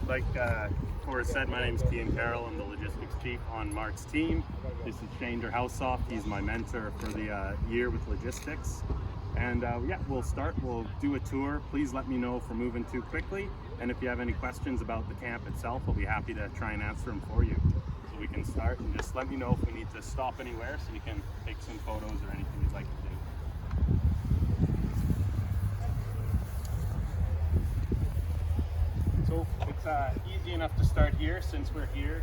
like Forrest said, my name is Kean Carroll. I'm the logistics chief on Mark's team. This is Shane Derhousoff. He's my mentor for the year with logistics. And yeah, we'll start. We'll do a tour. Please let me know if we're moving too quickly. And if you have any questions about the camp itself, I'll be happy to try and answer them for you. So we can start, and just let me know if we need to stop anywhere so you can take some photos or anything you'd like to do. So it's easy enough to start here since we're here.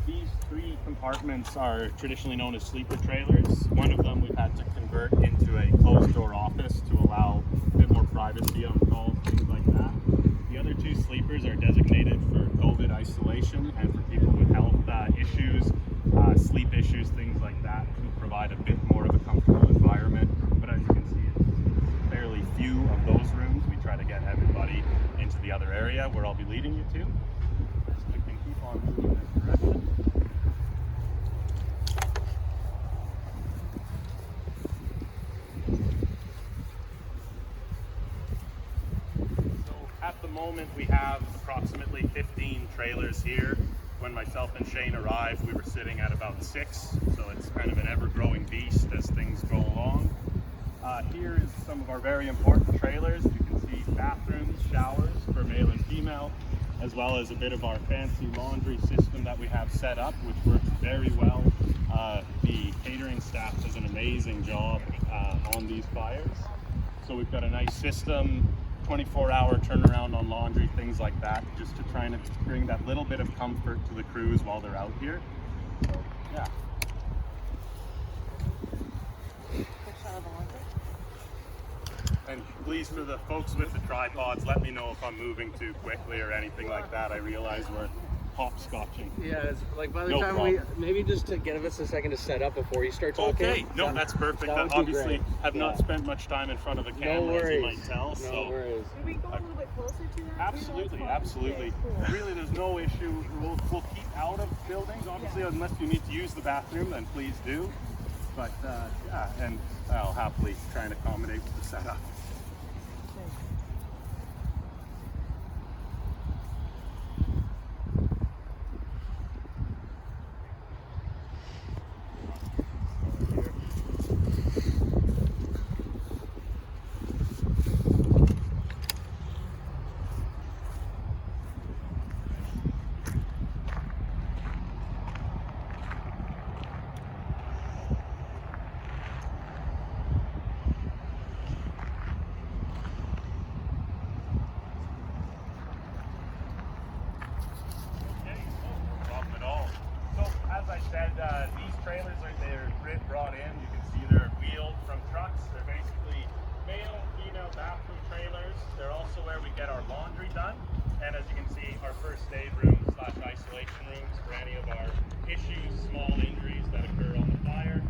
These three compartments are traditionally known as sleeper trailers. One of them we've had to convert into a closed door office to allow a bit more privacy on calls, things like that. The other two sleepers are designated for COVID isolation and for people with health issues, sleep issues, things like that, to provide a bit more of a comfortable environment. But as you can see, it's fairly few of those rooms. We try to get everybody into the other area where I'll be leading you to. So we can keep on moving in this direction. So at the moment we have approximately 15 trailers here. When myself and Shane arrived, we were sitting at about 6, so it's kind of an ever-growing beast as things go along. Here is some of our very important trailers. You can see bathrooms, showers for male and female, as well as a bit of our fancy laundry system that we have set up, which works very well. The catering staff does an amazing job on these fires. So we've got a nice system, 24-hour turnaround on laundry, things like that, just to try and bring that little bit of comfort to the crews while they're out here. So, yeah. And please, for the folks with the tripods, let me know if I'm moving too quickly or anything like that. I realize we're hopscotching. Yeah, it's like by the time maybe just to give us a second to set up before you start talking. Okay, no, that's perfect. I obviously have not spent much time in front of a camera, as you might tell. No worries. Can we go a little bit closer to that? Absolutely, absolutely. Okay, cool. Really, there's no issue. We'll keep out of buildings, obviously, unless you need to use the bathroom, then please do. But yeah, and I'll happily try and accommodate with the setup. These trailers they're brought in. You can see they're wheeled from trucks. They're basically male and female bathroom trailers. They're also where we get our laundry done. And as you can see, our first aid rooms / isolation rooms for any of our issues, small injuries that occur on the fire.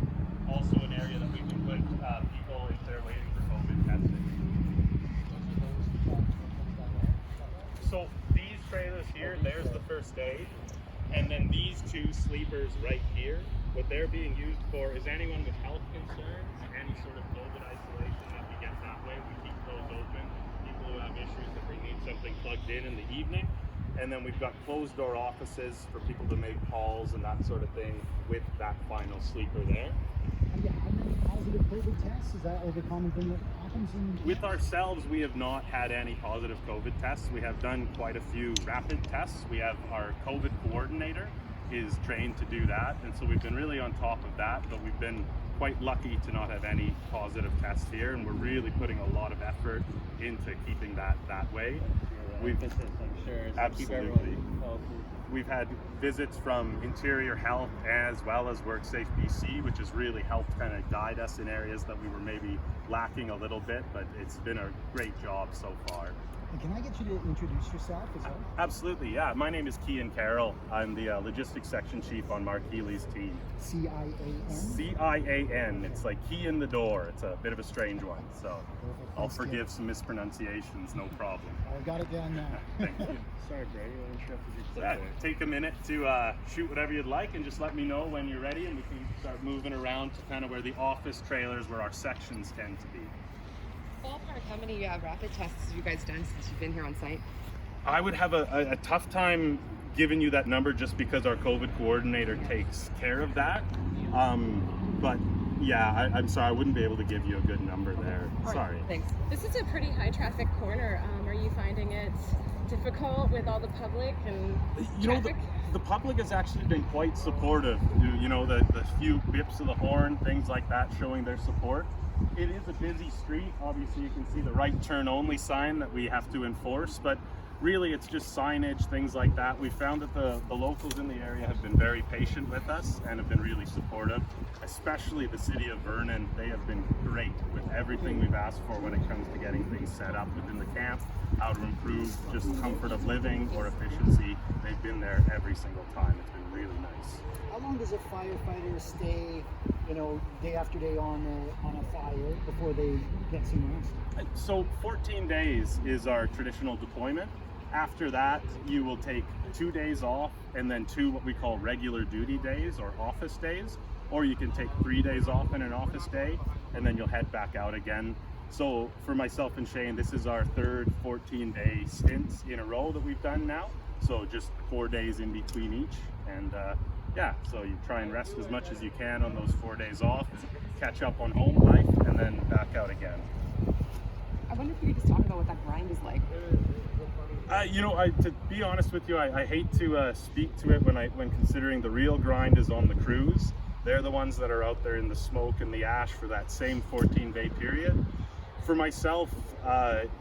Also an area that we can put people if they're waiting for COVID testing. So these trailers here, there's the first aid. And then these two sleepers right here, what they're being used for is anyone with health concerns, any sort of COVID isolation that we get that way. We keep those open. People who have issues that they need something plugged in the evening. And then we've got closed door offices for people to make calls and that sort of thing with that final sleeper there. Yeah, how many positive COVID tests? Is that like a common thing that happens in... With ourselves, we have not had any positive COVID tests. We have done quite a few rapid tests. We have our COVID coordinator is trained to do that. And so we've been really on top of that, but we've been quite lucky to not have any positive tests here. And we're really putting a lot of effort into keeping that way. Absolutely. We've had visits from Interior Health as well as WorkSafe BC, which has really helped kind of guide us in areas that we were maybe lacking a little bit, but it's been a great job so far. And can I get you to introduce yourself as well? Absolutely, yeah. My name is Kean Carroll. I'm the logistics section chief on Mark Healy's team. C-I-A-N? C-I-A-N. It's like key in the door. It's a bit of a strange one, so I'll forgive some mispronunciations, no problem. I've got it down now. Thank you. Sorry, Brady, I interrupted your clip. Take a minute to shoot whatever you'd like and just let me know when you're ready and we can start moving around to kind of where the office trailers, where our sections tend to be. Ballpark, how many rapid tests have you guys done since you've been here on site? I would have a tough time giving you that number just because our COVID coordinator takes care of that. But yeah, I'm sorry, I wouldn't be able to give you a good number there. Sorry. Thanks. This is a pretty high traffic corner. Are you finding it difficult with all the public and traffic? The public has actually been quite supportive. The few bips of the horn, things like that, showing their support. It is a busy street. Obviously, you can see the right turn only sign that we have to enforce, but really it's just signage, things like that. We found that the locals in the area have been very patient with us and have been really supportive, especially the city of Vernon. They have been great with everything we've asked for when it comes to getting things set up within the camp, how to improve just comfort of living or efficiency. They've been there every single time. It's been really nice. How long does a firefighter stay, day after day on a fire before they get some rest? So 14 days is our traditional deployment. After that, you will take 2 days off and then 2 what we call regular duty days or office days, or you can take 3 days off in an office day and then you'll head back out again. So for myself and Shane, this is our third 14-day stints in a row that we've done now. So just 4 days in between each. And so you try and rest as much as you can on those 4 days off, catch up on home life, and then back out again. I wonder if you could just talk about what that grind is like. To be honest with you, I hate to speak to it when considering the real grind is on the crews. They're the ones that are out there in the smoke and the ash for that same 14-day period. For myself,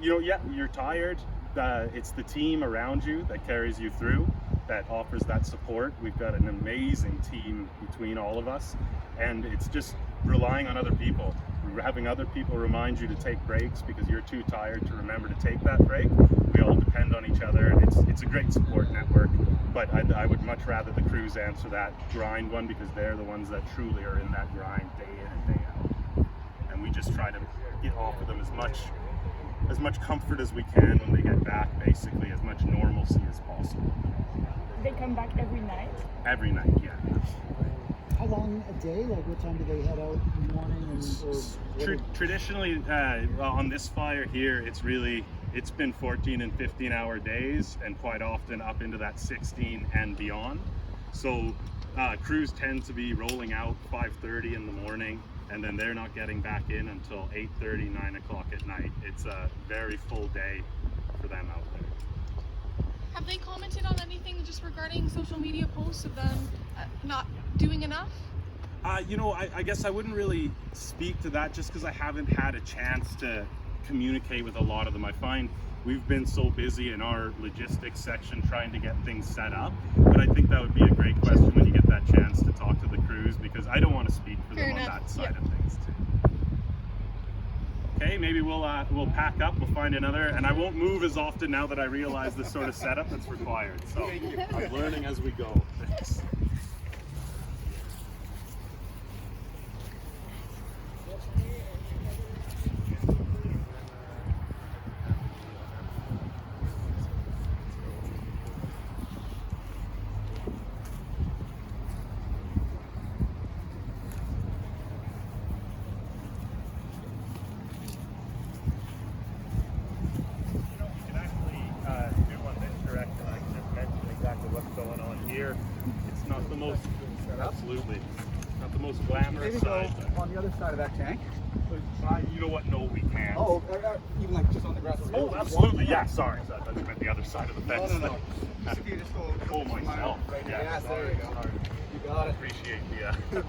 you're tired. It's the team around you that carries you through, that offers that support. We've got an amazing team between all of us, and it's just relying on other people. Having other people remind you to take breaks because you're too tired to remember to take that break. We all depend on each other, and it's a great support network. But I would much rather the crews answer that grind one because they're the ones that truly are in that grind day in and day out. And we just try to offer them as much comfort as we can when they get back, basically as much normalcy as possible. They come back every night? Every night, yeah. How long a day? Like what time do they head out in the morning? Traditionally, on this fire here, it's been 14 and 15-hour days, and quite often up into that 16 and beyond. So crews tend to be rolling out 5:30 in the morning, and then they're not getting back in until 8:30, 9 o'clock at night. It's a very full day for them out there. Have they commented on anything just regarding social media posts of them not doing enough? I guess I wouldn't really speak to that just because I haven't had a chance to communicate with a lot of them. I find we've been so busy in our logistics section trying to get things set up, but I think that would be a great question when you get that chance to talk to the crews, because I don't want to speak for them on that side of things too. Okay, maybe we'll pack up, we'll find another, and I won't move as often now that I realize the sort of setup that's required. So I'm learning as we go. Thanks. Here, it's not the most, absolutely, not the most glamorous side. On the other side of that tank. You know what? No, we can't. Oh, even like just on the grass. Oh, absolutely. Yeah, sorry. I thought you meant the other side of the fence. No. You just go. Oh, myself. Right Yeah, there you go. Sorry. You got it. Appreciate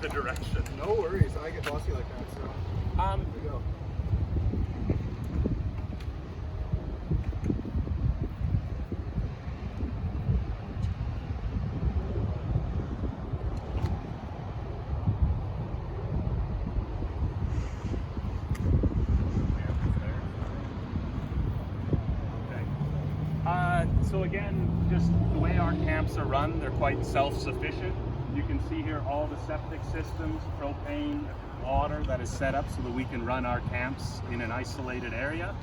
the direction. No worries. I get bossy like that. So there you go. So again, just the way our camps are run, they're quite self-sufficient. You can see here all the septic systems, propane, water that is set up so that we can run our camps in an isolated area.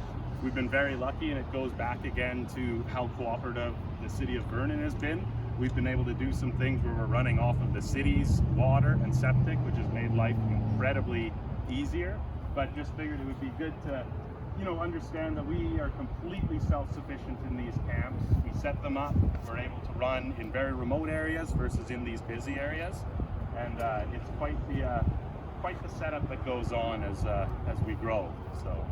We've been very lucky, and it goes back again to how cooperative the city of Vernon has been. We've been able to do some things where we're running off of the city's water and septic, which has made life incredibly easier, but just figured it would be good to understand that we are completely self-sufficient in these camps. We set them up. We're able to run in very remote areas versus in these busy areas, and it's quite the setup that goes on as we grow. So.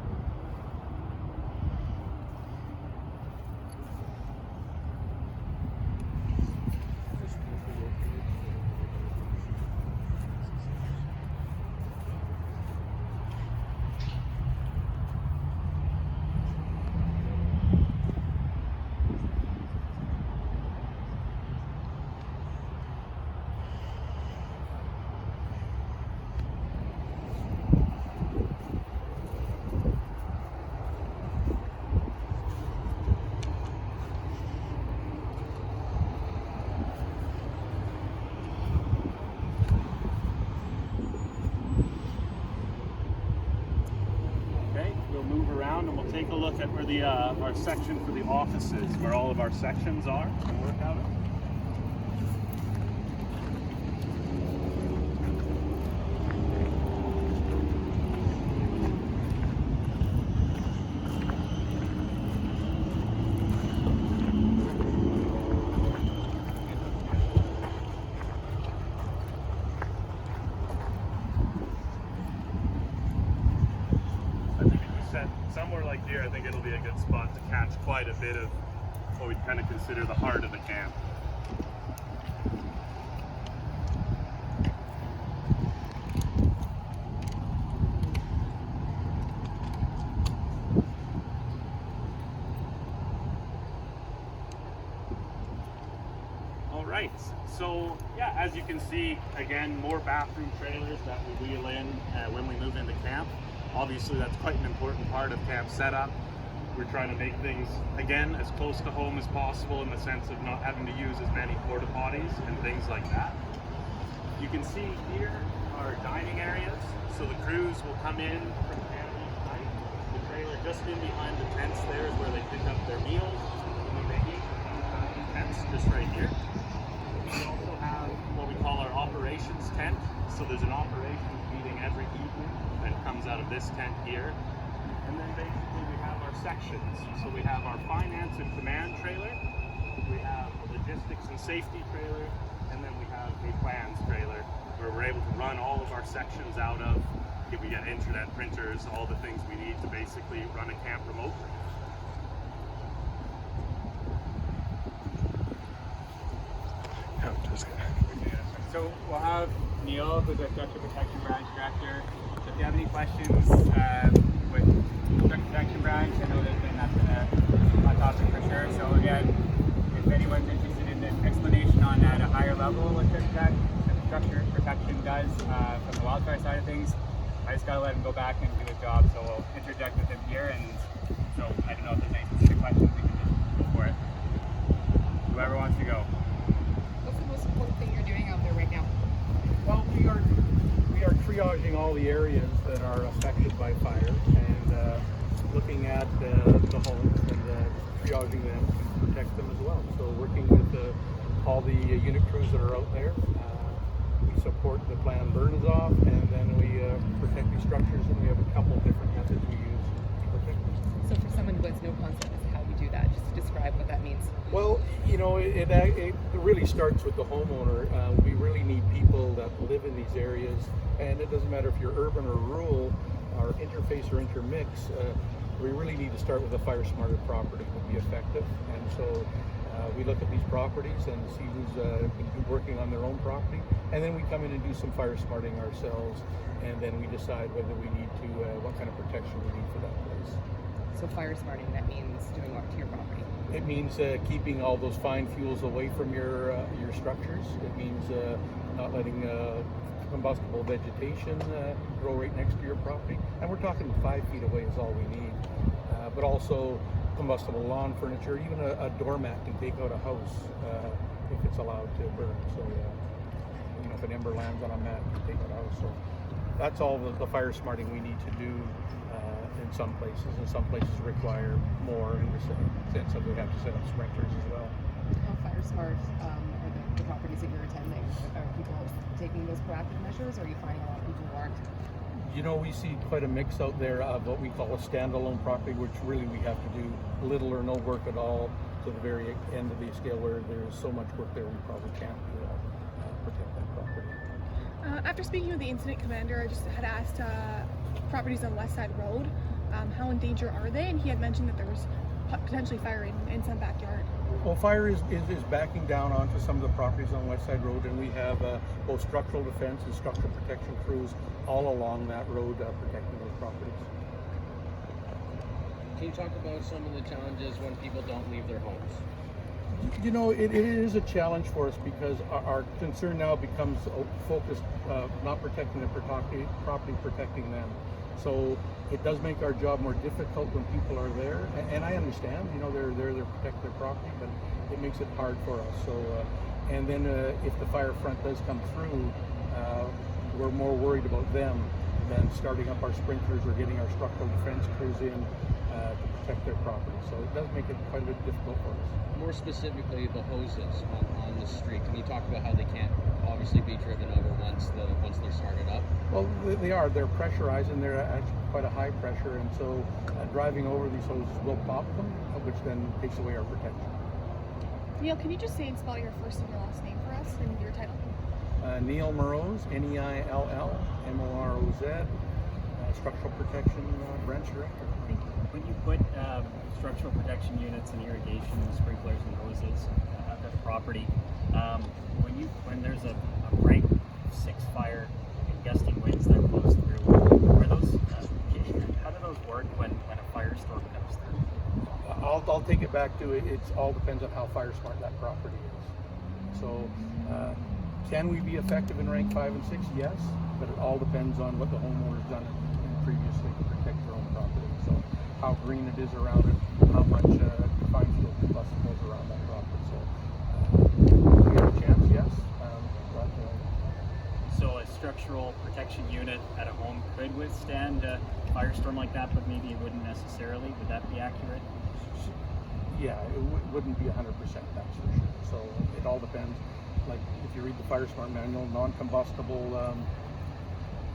And we'll take a look at where the our section for the offices, where all of our sections are and work out of. Somewhere like here, I think it'll be a good spot to catch quite a bit of what we'd kind of consider the heart of the camp. All right, so yeah, as you can see, again, more bathroom trailers that we wheel in when we move into camp. Obviously, that's quite an important part of camp setup. We're trying to make things, again, as close to home as possible in the sense of not having to use as many porta potties and things like that. You can see here our dining areas. So the crews will come in from camp each night. The trailer just in behind the tents there is where they pick up their meals and then they eat in tents just right here. We also have what we call our operations tent. So there's an operations meeting every evening that comes out of this tent here. And then basically we have our sections. So we have our finance and command trailer, we have a logistics and safety trailer, and then we have a plans trailer where we're able to run all of our sections out of. We get internet printers, all the things we need to basically run a camp remotely. So we'll have Neil, who's our Structure Protection Branch Director. So if you have any questions with Structure Protection Branch, I know that's been a hot topic for sure. So again, if anyone's interested in an explanation on at a higher level what Structure Protection does from the wildfire side of things, I just gotta let him go back and do his job. So we'll interject with him here, and so I don't know if there's any specific questions, we can just go for it. Whoever wants to go. What's the most important thing you're doing out there right now? Well, we are triaging all the areas that are affected by fire and looking at the homes and triaging them to protect them as well. So working with all the unit crews that are out there, we support the plan burns off, and then we protect these structures, and we have a couple of different methods we use to protect them. So for someone who has no concept as to how we do that, just describe what that means. Well, you know, it really starts with the homeowner. We really need people that live in these areas, and it doesn't matter if you're urban or rural, or interface or intermix. We really need to start with a fire-smarted property to be effective. And so we look at these properties and see who's been working on their own property, and then we come in and do some fire smarting ourselves, and then we decide whether we need to, what kind of protection we need for that place. So fire smarting, that means doing what to your property? It means keeping all those fine fuels away from your structures. It means not letting combustible vegetation grow right next to your property. And we're talking 5 feet away is all we need. But also combustible lawn furniture, even a doormat can take out a house if it's allowed to burn. So, you know, if an ember lands on a mat, it can take out a house. So that's all the fire smarting we need to do in some places, and some places require more in the sense that we have to set up sprinklers as well. How fire smart are the properties that you're attending? Are people taking those proactive measures, or are you finding a lot of people who aren't? You know, we see quite a mix out there of what we call a standalone property, which really we have to do little or no work at all to the very end of the scale, where there's so much work there we probably can't protect that property. After speaking with the incident commander, I just had asked properties on West Side Road, how in danger are they? And he had mentioned that there was potentially fire in some backyard. Well, fire is backing down onto some of the properties on West Side Road, and we have both structural defense and structural protection crews all along that road protecting those properties. Can you talk about some of the challenges when people don't leave their homes? You know, it is a challenge for us because our concern now becomes focused, not protecting the property, protecting them. So it does make our job more difficult when people are there, and I understand, you know, they're there to protect their property, but it makes it hard for us. So, and then if the fire front does come through, we're more worried about them than starting up our sprinklers or getting our structural defense crews in to protect their property. So it does make it quite a bit difficult for us. More specifically, the hoses on the street. Can you talk about how they can't obviously be driven over once they're started up? Well, they are. They're pressurized, and they're actually quite a high pressure, and so driving over these hoses will pop them, which then takes away our protection. Neil, can you just say and spell your first and your last name for us and your title? Neil Moroz, Neillmoroz, Structural Protection Branch Director. Thank you. When you put structural protection units and irrigation sprinklers and hoses at the property, when there's a break, 6 fire and gusting winds that blows through, are those how do those work when a firestorm comes through? I'll take it back to it. It all depends on how fire smart that property is. So, can we be effective in rank 5 and 6? Yes, but it all depends on what the homeowner's done previously to protect their own property. So, how green it is around it, how much fine fuel combustibles around that property. So, if we have a chance, yes. So a structural protection unit at a home could withstand a firestorm like that, but maybe it wouldn't necessarily. Would that be accurate? Yeah, it wouldn't be 100%, that's for sure. So it all depends. Like if you read the fire smart manual, non-combustible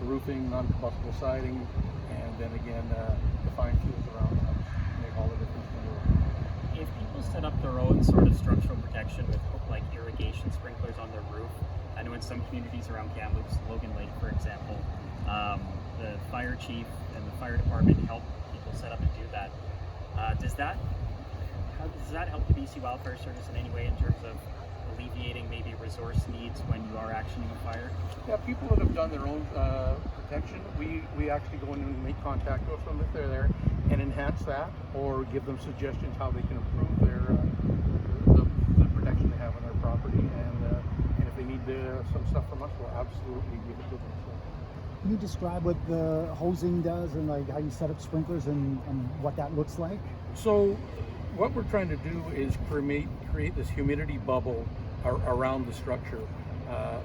roofing, non-combustible siding, and then again the fine fuels around the house make all the difference in the world. If people set up their own sort of structural protection with like irrigation sprinklers on their roof, I know in some communities around Kamloops, Logan Lake, for example, the fire chief and the fire department help people set up and do that. Does that help the BC Wildfire Service in any way in terms of alleviating maybe resource needs when you are actioning a fire? Yeah, people that have done their own protection, we actually go in and make contact with them if they're there and enhance that, or give them suggestions how they can improve their the protection they have on their property, and if they need some stuff from us, we'll absolutely give it to them. So. Can you describe what the hosing does and like how you set up sprinklers and what that looks like? So what we're trying to do is create this humidity bubble around the structure.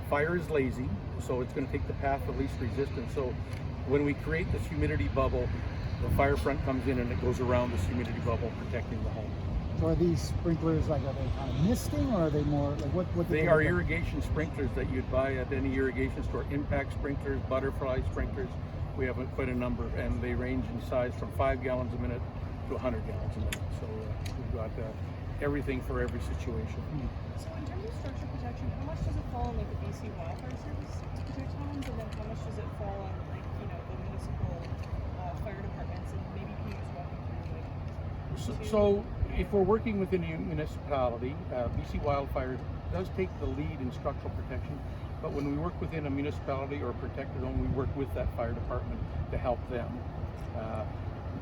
Fire is lazy, so it's going to take the path of least resistance. So when we create this humidity bubble, the fire front comes in and it goes around this humidity bubble, protecting the home. So are these sprinklers like, are they kind of misting, or are they more like what? They are irrigation sprinklers that you'd buy at any irrigation store. Impact sprinklers, butterfly sprinklers. We have quite a number, and they range in size from 5 gallons a minute to 100 gallons a minute. So we've got everything for every situation. So in terms of structure protection, how much does it fall on like the BC Wildfire Service to protect homes, and then how much does it fall on like the municipal fire departments, and maybe can you just walk me through So if we're working within a municipality, BC Wildfire does take the lead in structural protection, but when we work within a municipality or a protected zone, we work with that fire department to help them.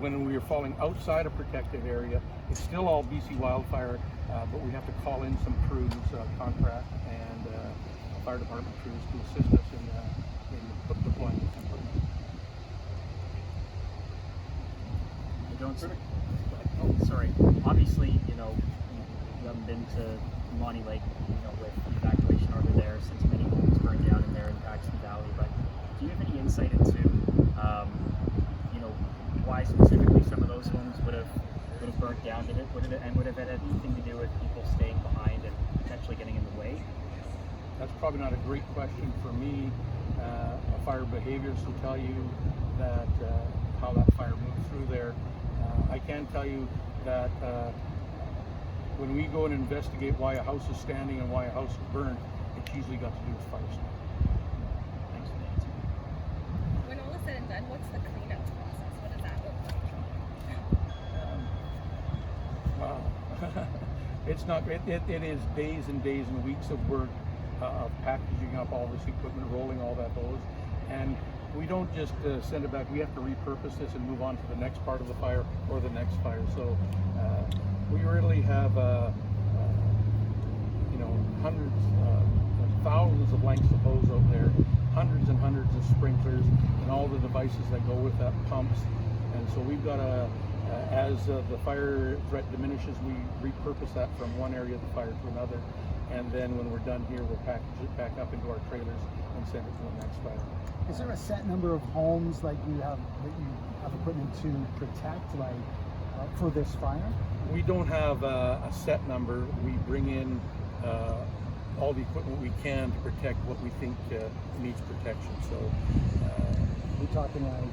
When we are falling outside a protected area, it's still all BC Wildfire, but we have to call in some crews, contract and fire department crews to assist us in deploying this equipment. Sorry. Obviously, you haven't been to Monty Lake, with evacuation over there since many homes burned down in there in Paxton Valley. But do you have any insight into, why specifically some of those homes would have burnt down? Would have had anything to do with people staying behind and potentially getting in the way? That's probably not a great question for me fire behaviors will tell you that how that fire moved through there. I can tell you that when we go and investigate why a house is standing and why a house is burned, it's usually got to do with fire smoke. Thanks for the answer. When all is said and done, what's the cleanup process? What does that look like? Wow. It's not, it is days and days and weeks of work of packaging up all this equipment, rolling all that hose. And we don't just send it back. We have to repurpose this and move on to the next part of the fire or the next fire. So we really have, hundreds, thousands of lengths of hose out there, hundreds and hundreds of sprinklers, and all the devices that go with that, pumps. And so we've got to, as the fire threat diminishes, we repurpose that from one area of the fire to another. And then when we're done here, we'll package it back up into our trailers and send it to the next fire. Is there a set number of homes like you have equipment to protect, like for this fire? We don't have a set number. We bring in all the equipment we can to protect what we think needs protection. So we're talking like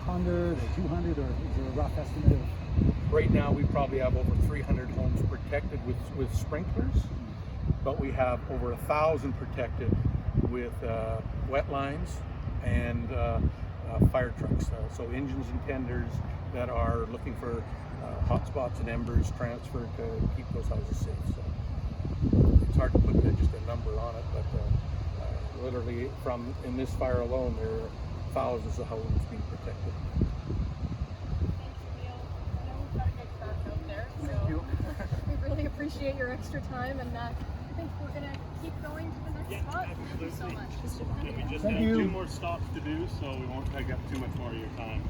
100 or 200, or is there a rough estimate of? Right now we probably have over 300 homes protected with sprinklers, but we have over 1,000 protected with wet lines and fire trucks. So engines and tenders that are looking for hot spots and embers transferred to keep those houses safe. So it's hard to put just a number on it, but literally in this fire alone, there are thousands of homes being protected. We really appreciate your extra time, and I think we're gonna keep going to the next spot. Thank you so much. And we just Thank have you. 2 more stops to do, so we won't take up too much more of your time.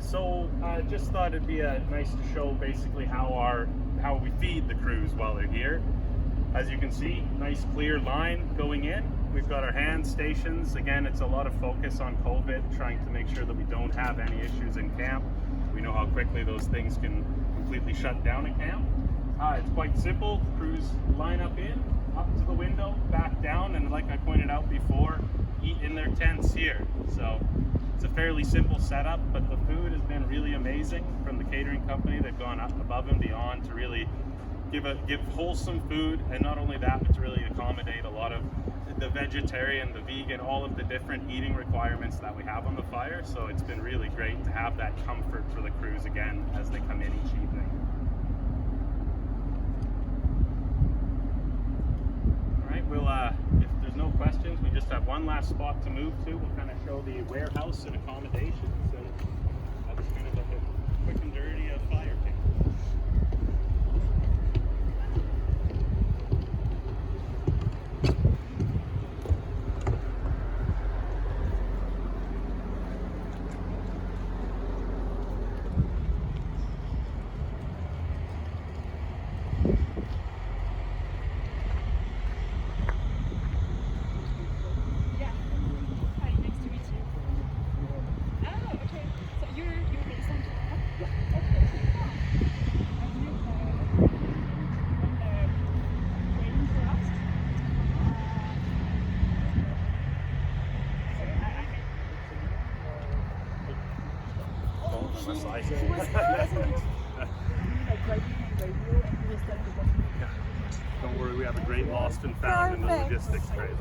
So just thought it'd be nice to show basically how we feed the crews while they're here. As you can see, nice clear line going in. We've got our hand stations. Again, it's a lot of focus on COVID, trying to make sure that we don't have any issues in camp. We know how quickly those things can completely shut down a camp. It's quite simple. Crews line up in, up to the window, back down, and like I pointed out before, eat in their tents here. So it's a fairly simple setup, but the food has been really amazing from the catering company. They've gone up above and beyond to really give wholesome food, and not only that, but to really accommodate a lot of the vegetarian, the vegan, all of the different eating requirements that we have on the fire. So it's been really great to have that comfort for the crews again as they come in each evening. All right, we'll if there's no questions, we just just have one last spot to move to. We'll kind of show the warehouse and accommodations, and that's kind of like a quick and dirty fire camp. Don't worry, we have a great lost and found in the logistics trailer.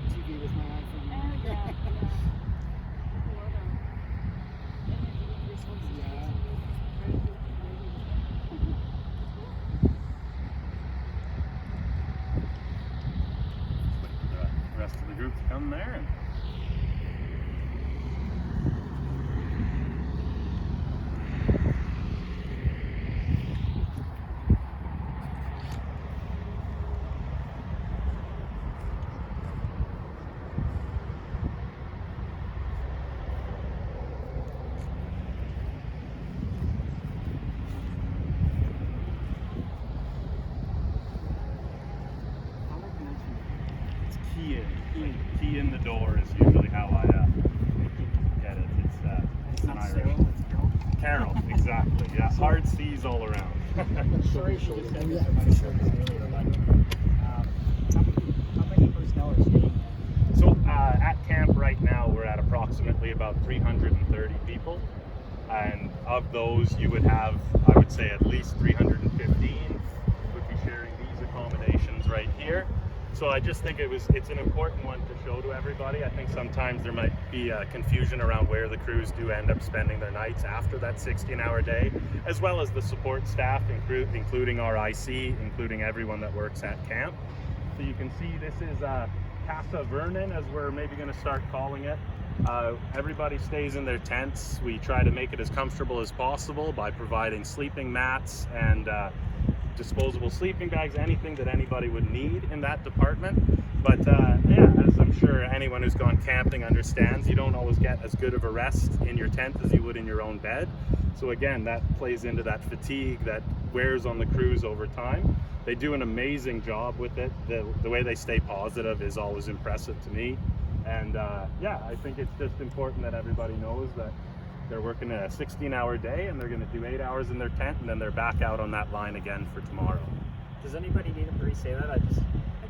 TV with my iPhone. The rest of the group to come there. And key in the door is usually how I get it. It's an Irish. Carol, exactly. Yeah, hard C's all around. Sorry if you just said this, I'm not sure how many personnel are staying? So at camp right now, we're at approximately about 330 people. And of those, you would have, I would say, at least 315 would be sharing these accommodations right here. So I just think it's an important one to show to everybody. I think sometimes there might be confusion around where the crews do end up spending their nights after that 16-hour day, as well as the support staff, including our IC, including everyone that works at camp. So you can see this is Camp Vernon, as we're maybe going to start calling it. Everybody stays in their tents. We try to make it as comfortable as possible by providing sleeping mats and disposable sleeping bags, anything that anybody would need in that department. But yeah, as I'm sure anyone who's gone camping understands, you don't always get as good of a rest in your tent as you would in your own bed. So again, that plays into that fatigue that wears on the crews over time. They do an amazing job with it. The way they stay positive is always impressive to me. And yeah, I think it's just important that everybody knows that they're working a 16-hour day and they're going to do 8 hours in their tent, and then they're back out on that line again for tomorrow. Does anybody need to re-say that?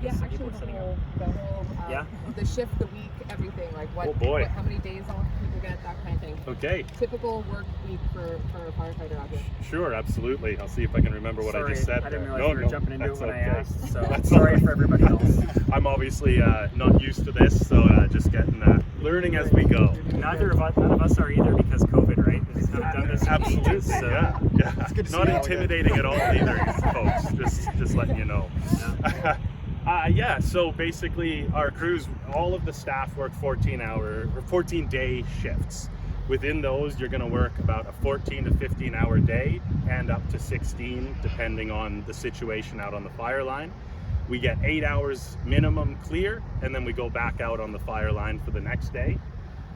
Yeah, actually the whole Yeah? the shift, the week, everything, like what, Oh boy. how many days off people get, that kind of thing. Okay. Typical work week for a firefighter out here. Sure, absolutely. I'll see if I can remember what I just said. I didn't there. realize we were jumping into it that's when I okay. asked, so That's sorry all right. for everybody else. I'm obviously not used to this, so just getting learning as we go. None of us are either, because COVID, right? We've done this for Absolutely, ages, so yeah. good to see Not how it intimidating at all either, folks. Just letting you know. Yeah, so basically our crews, all of the staff work 14-day shifts. Within those, you're going to work about a 14 to 15-hour day and up to 16, depending on the situation out on the fire line. We get 8 hours minimum clear, and then we go back out on the fire line for the next day.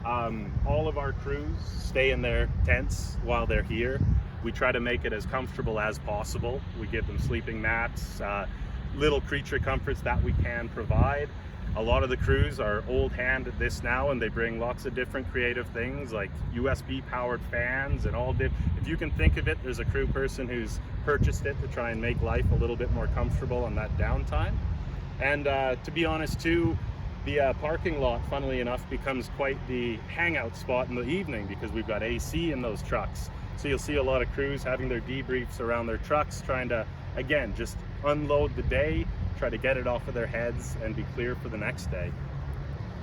All of our crews stay in their tents while they're here. We try to make it as comfortable as possible. We give them sleeping mats, little creature comforts that we can provide. A lot of the crews are old hand at this now, and they bring lots of different creative things like USB powered fans and all if you can think of it, there's a crew person who's purchased it to try and make life a little bit more comfortable on that downtime. And to be honest too, the parking lot, funnily enough, becomes quite the hangout spot in the evening because we've got AC in those trucks. So you'll see a lot of crews having their debriefs around their trucks, trying to, again, just unload the day, try to get it off of their heads and be clear for the next day.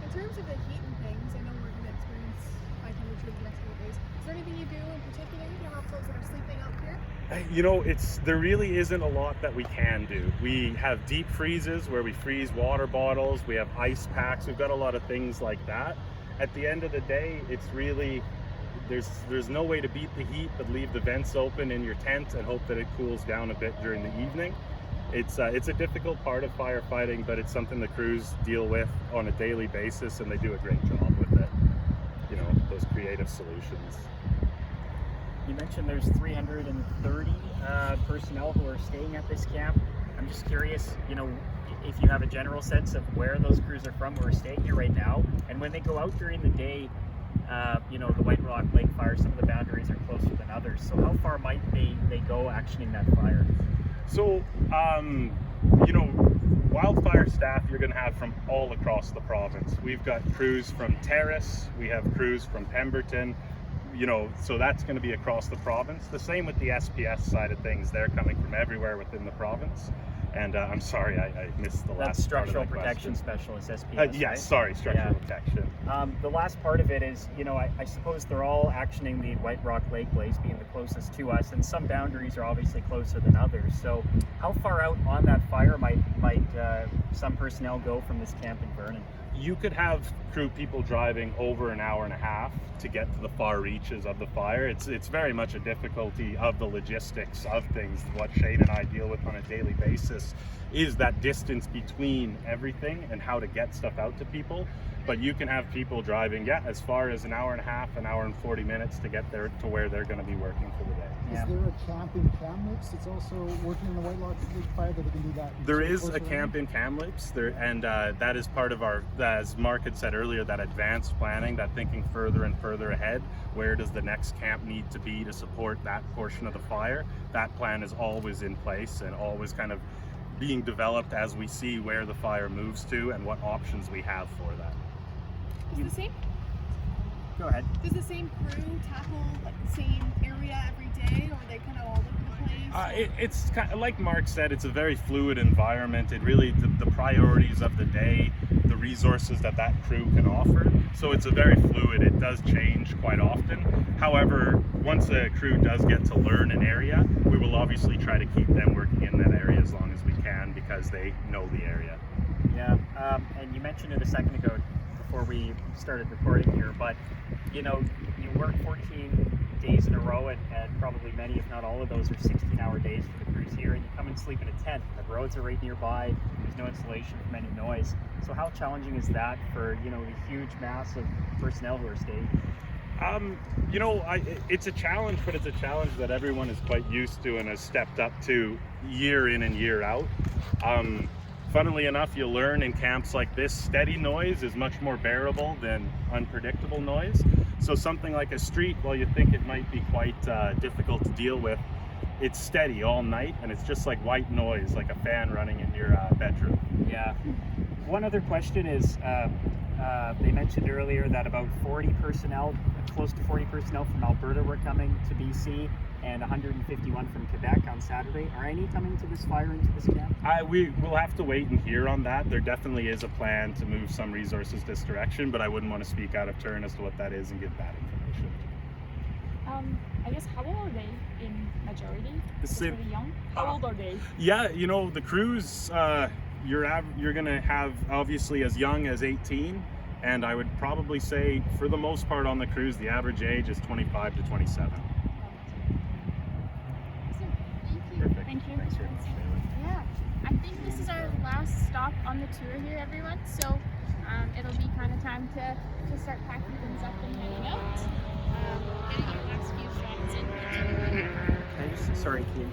In terms of the heat and things, I know we're going to experience high temperature the next couple of days. Is there anything you do in particular to help those You know, there really isn't a lot that we can do. We have deep freezes where we freeze water bottles. We have ice packs. We've got a lot of things like that. At the end of the day, it's really, there's no way to beat the heat but leave the vents open in your tent and hope that it cools down a bit during the evening. It's a difficult part of firefighting, but it's something the crews deal with on a daily basis, and they do a great job with it. You know, those creative solutions. You mentioned there's 330 personnel who are staying at this camp. I'm just curious, you know, if you have a general sense of where those crews are from who are staying here right now, and when they go out during the day, you know, the White Rock Lake fire, some of the boundaries are closer than others. So how far might they go actioning that fire? So, you know, wildfire staff you're going to have from all across the province. We've got crews from Terrace, we have crews from Pemberton, you know, so that's going to be across the province. The same with the SPS side of things. They're coming from everywhere within the province. And I'm sorry, I missed the last That's structural part of that protection question. specialist, SPS. Yes, right? sorry, structural protection. The last part of it is, you know, I suppose they're all actioning the White Rock Lake blaze being the closest to us, and some boundaries are obviously closer than others. So how far out on that fire might some personnel go from this camp in Vernon? You could have crew people driving over an hour and a half to get to the far reaches of the fire. It's very much a difficulty of the logistics of things. What Shane and I deal with on a daily basis is that distance between everything and how to get stuff out to people. But you can have people driving, as far as an hour and a half, an hour and 40 minutes to get there to where they're going to be working for the day. Is there a camp in Kamloops that's also working in the White Rock Lake fire that they can do that? There is a camp in Kamloops there, and that is part of our, as Mark had said earlier, that advanced planning, that thinking further and further ahead. Where does the next camp need to be to support that portion of the fire? That plan is always in place and always kind of being developed as we see where the fire moves to and what options we have for that. Go ahead. Does the same crew tackle like the same area every day, or are they kind of all over the place? It's kind of, like Mark said, it's a very fluid environment. It really, the priorities of the day, the resources that crew can offer. So it's a very fluid, it does change quite often. However, once a crew does get to learn an area, we will obviously try to keep them working in that area as long as we can because they know the area. Yeah, and you mentioned it a second ago before we started recording here, but you know, you work 14 days in a row, and probably many, if not all of those, are 16-hour days for the crews here, and you come and sleep in a tent. The roads are right nearby. There's no insulation from any noise. So how challenging is that for, you know, the huge mass of personnel who are staying? You know, it's a challenge, but it's a challenge that everyone is quite used to and has stepped up to year in and year out. Funnily enough, you'll learn in camps like this, steady noise is much more bearable than unpredictable noise. So something like a street, while you think it might be quite difficult to deal with, it's steady all night, and it's just like white noise, like a fan running in your bedroom. Yeah. One other question is, they mentioned earlier that about 40 personnel, close to 40 personnel from Alberta were coming to BC, and 151 from Quebec on Saturday. Are any coming to this fire into this camp? We will have to wait and hear on that. There definitely is a plan to move some resources this direction, but I wouldn't want to speak out of turn as to what that is and give bad information. I guess how old are they in majority? It's really young. How old are they? Yeah, you know, the crews, you're gonna have obviously as young as 18, and I would probably say for the most part on the crews, the average age is 25 to 27. Perfect. Thank you. Thanks very much, Taylor. Yeah, I think this is our last stop on the tour here, everyone. So it'll be kind of time to start packing things up and heading out. Getting your last few shots in. Sorry, Keith.